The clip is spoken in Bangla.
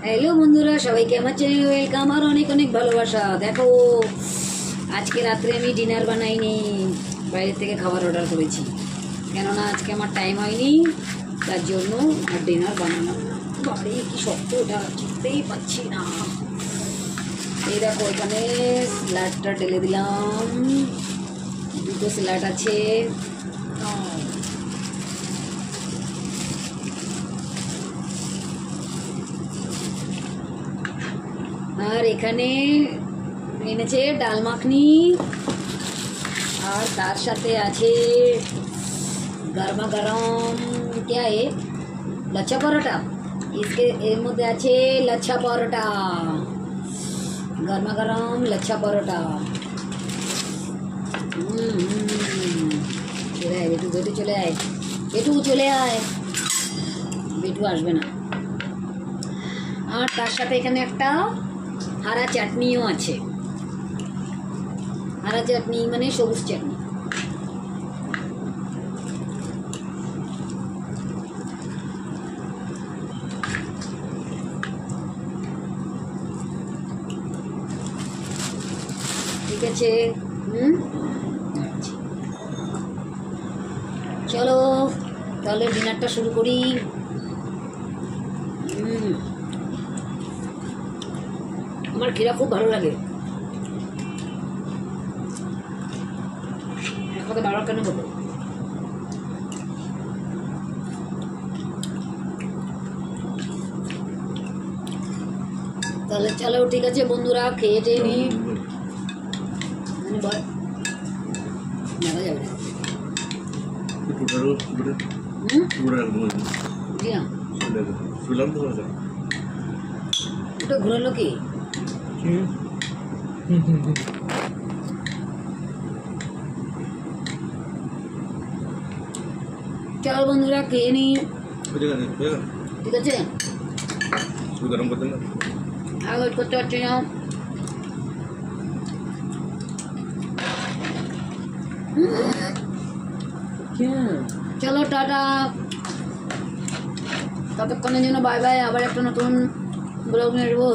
হ্যালো বন্ধুরা, সবাইকে আমার চ্যানেলে ওয়েলকাম আর অনেক অনেক ভালোবাসা। দেখো, আজকে রাত্রে আমি ডিনার বানাইনি, বাইরে থেকে খাবার অর্ডার করেছি, কেননা আজকে আমার টাইম হয়নি, তার জন্য আর ডিনার বানালাম না। বাড়ি কি শক্ত, ওটা চিনতেই পাচ্ছি না। এই দেখো, এখানে স্যালাডটা ঢেলে দিলাম, দুটো স্যালাড আছে। আর এখানে এনেছে ডাল মাখনি, আর তার সাথে আছে গরমা গরম क्या है लच्छा परोटा। इसके এর মধ্যে আছে লচ্ছা পরোটা, গরমা গরম লচ্ছা পরোটা। চলে আয় বেটু, বেটু চলে আয়, বেটু চলে আয়, বেটু আসবে না। আর তার সাথে এখানে একটা হারা চাটনিও আছে। হারা চাটনি মানে সবুজ চাটনি। ঠিক আছে, চলো তাহলে ডিনারটা শুরু করি। আমার ক্ষীরা খুব ভালো লাগে। একসাথে বারবার কেন বলবো? তাহলে চলো, ঠিক আছে বন্ধুরা, খেয়ে টেয়ে নি। বল যাওয়া যাবে না। ওটা ঘুরালো কি? চলো বন্ধুরা, খেয়ে নি। ঠিক আছে, গরম করতে না, আর ওয়েট করতে পারছি না। চলো টাটা, ততক্ষণের জন্য বাই বাই। আবার একটা নতুন ব্লগ নিয়ে আসবো।